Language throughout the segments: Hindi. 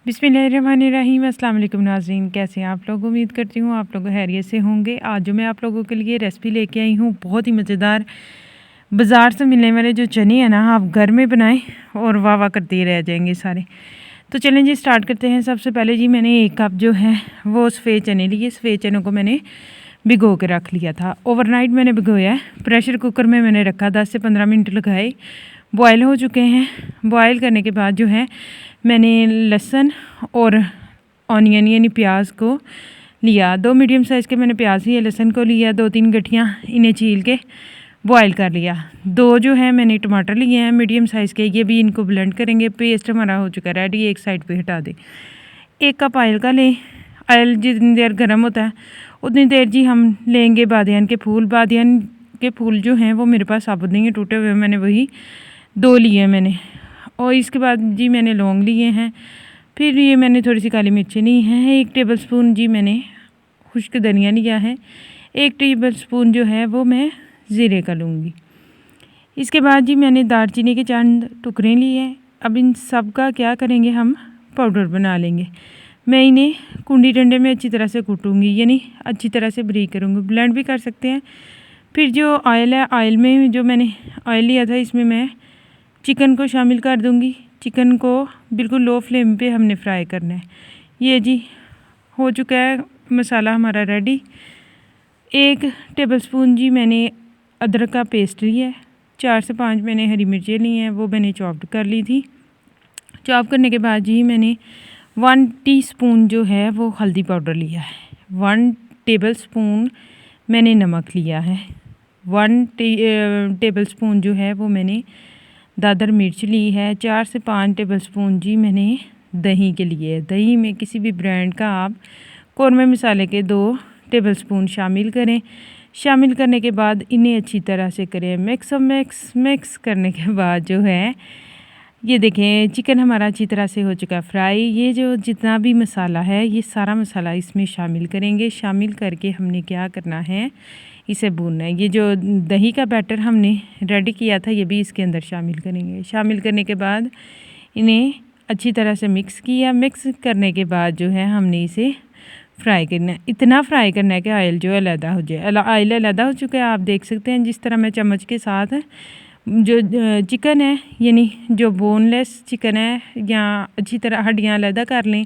बिस्मिल्लाहिर्रहमानिर्रहीम। अस्सलाम वालेकुम नाज़रीन, कैसे हैं आप लोग। उम्मीद करती हूँ आप लोग खैरियत से होंगे। आज जो मैं आप लोगों के लिए रेसिपी लेके आई हूँ बहुत ही मज़ेदार, बाज़ार से मिलने वाले जो चने हैं ना, आप घर में बनाएं और वाह वाह करते रह जाएंगे सारे। तो चलें जी, स्टार्ट करते हैं। सबसे पहले जी मैंने 1 कप जो है वो सफ़ेद चने लिए। सफ़ेद चनों को मैंने भिगो के रख लिया था, ओवरनाइट मैंने भिगोया है। प्रेशर कुकर में मैंने रखा, 10 से 15 मिनट लगाए, बॉयल हो चुके हैं। बॉयल करने के बाद जो है मैंने लहसुन और ऑनियन यानी प्याज को लिया। 2 मीडियम साइज़ के मैंने प्याज लिए, लहसुन को लिया, 2-3 गठियाँ, इन्हें छील के बॉयल कर लिया। 2 जो है मैंने टमाटर लिए हैं मीडियम साइज़ के, ये भी इनको ब्लेंड करेंगे। पेस्ट हमारा हो चुका है रेडी, एक साइड पे हटा दें। 1 कप ऑयल का लें। ऑयल जितनी देर गर्म होता है उतनी देर जी हम लेंगे बादियान के फूल। बादियान के फूल जो हैं वो मेरे पास साबुत नहीं है, टूटे हुए, मैंने वही 2 लिए मैंने। और इसके बाद जी मैंने लौंग लिए हैं। फिर ये मैंने थोड़ी सी काली मिर्चें ली हैं। 1 टेबलस्पून जी मैंने खुश्क धनिया लिया है। 1 टेबलस्पून जो है वो मैं ज़ीरे का लूँगी। इसके बाद जी मैंने दालचीनी के चंद टुकड़े लिए हैं। अब इन सब का क्या करेंगे, हम पाउडर बना लेंगे। मैं इन्हें कुंडी डंडे में अच्छी तरह से कूटूँगी, यानी अच्छी तरह से बारीक करूँगी। ब्लेंड भी कर सकते हैं। फिर जो ऑयल है, ऑयल में जो मैंने ऑयल लिया था इसमें मैं चिकन को शामिल कर दूँगी। चिकन को बिल्कुल लो फ्लेम पे हमने फ्राई करना है। ये जी हो चुका है मसाला हमारा रेडी। 1 टेबलस्पून जी मैंने अदरक का पेस्ट लिया है। 4 से 5 मैंने हरी मिर्चें ली हैं, वो मैंने चॉप कर ली थी। चॉप करने के बाद जी मैंने 1 टीस्पून जो है वो हल्दी पाउडर लिया है। 1 टेबलस्पून मैंने नमक लिया है। 1 टेबलस्पून जो है वो मैंने दादर मिर्च ली है। 4 से 5 टेबलस्पून जी मैंने दही के लिए है। दही में किसी भी ब्रांड का आप कौरमे मसाले के 2 टेबलस्पून शामिल करें। शामिल करने के बाद इन्हें अच्छी तरह से करें मिक्स करने के बाद जो है ये देखें चिकन हमारा अच्छी तरह से हो चुका है फ्राई। ये जो जितना भी मसाला है ये सारा मसाला इसमें शामिल करेंगे। शामिल करके हमने क्या करना है, इसे भूनना है। ये जो दही का बैटर हमने रेडी किया था ये भी इसके अंदर शामिल करेंगे। शामिल करने के बाद इन्हें अच्छी तरह से मिक्स किया। मिक्स करने के बाद जो है हमने इसे फ्राई करना है। इतना फ्राई करना है कि ऑयल जो है अलहदा हो जाए। ऑयल अलहदा हो चुका है, आप देख सकते हैं। जिस तरह मैं चम्मच के साथ जो चिकन है, यानी जो बोनलेस चिकन है, या अच्छी तरह हड्डियाँ अलहदा कर लें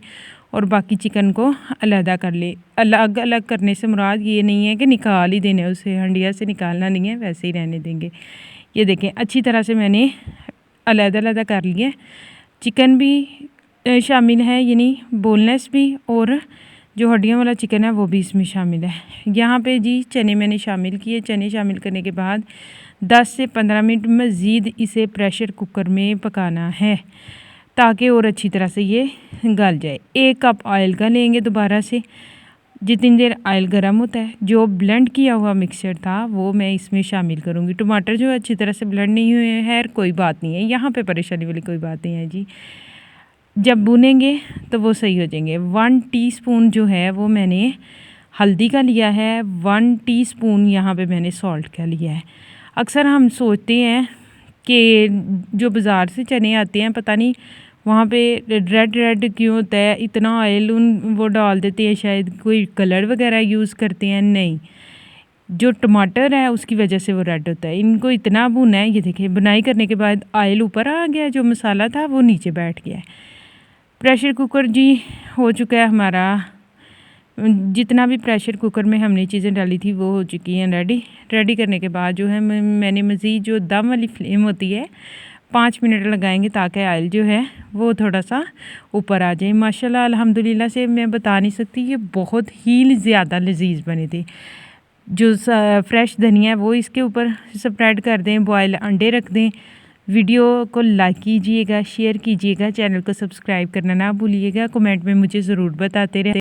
और बाकी चिकन को अलहदा कर ले। अलग अलग करने से मुराद ये नहीं है कि निकाल ही देने, उसे हंडिया से निकालना नहीं है, वैसे ही रहने देंगे। ये देखें अच्छी तरह से मैंने अलहदा कर लिया। चिकन भी शामिल है, यानी बोनलेस भी, और जो हड्डियों वाला चिकन है वो भी इसमें शामिल है। यहाँ पे जी चने मैंने शामिल किए। चने शामिल करने के बाद 10 से 15 मिनट मज़ीद इसे प्रेशर कुकर में पकाना है ताकि और अच्छी तरह से ये गल जाए। 1 कप ऑयल का लेंगे दोबारा से। जितनी देर ऑयल गर्म होता है, जो ब्लेंड किया हुआ मिक्सचर था वो मैं इसमें शामिल करूँगी। टमाटर जो अच्छी तरह से ब्लेंड नहीं हुए हैं, कोई बात नहीं है, यहाँ पे परेशानी वाली कोई बात नहीं है जी। जब भुनेंगे तो वो सही हो जाएंगे। 1 टीस्पून जो है वो मैंने हल्दी का लिया है। 1 टीस्पून यहाँ पे मैंने सॉल्ट का लिया है। अक्सर हम सोचते हैं कि जो बाज़ार से चने आते हैं पता नहीं वहाँ पे रेड क्यों होता है, इतना ऑयल वो डाल देते हैं, शायद कोई कलर वगैरह यूज़ करते हैं। नहीं, जो टमाटर है उसकी वजह से वो रेड होता है। इनको इतना भुना है। ये देखिए बुनाई करने के बाद ऑयल ऊपर आ गया, जो मसाला था वो नीचे बैठ गया है। प्रेशर कुकर जी हो चुका है हमारा। जितना भी प्रेशर कुकर में हमने चीज़ें डाली थी वो हो चुकी हैं रेडी करने के बाद जो है मैंने मज़ीद जो दम वाली फ्लेम होती है 5 मिनट लगाएंगे ताकि ऑयल जो है वो थोड़ा सा ऊपर आ जाए। माशाल्लाह अल्हम्दुलिल्लाह से मैं बता नहीं सकती, ये बहुत ही ज़्यादा लजीज बने थे। जो फ्रेश धनिया है वो इसके ऊपर स्प्रेड कर दें। बॉयल अंडे रख दें। वीडियो को लाइक कीजिएगा, शेयर कीजिएगा, चैनल को सब्सक्राइब करना ना भूलिएगा। कमेंट में मुझे ज़रूर बताते रहें।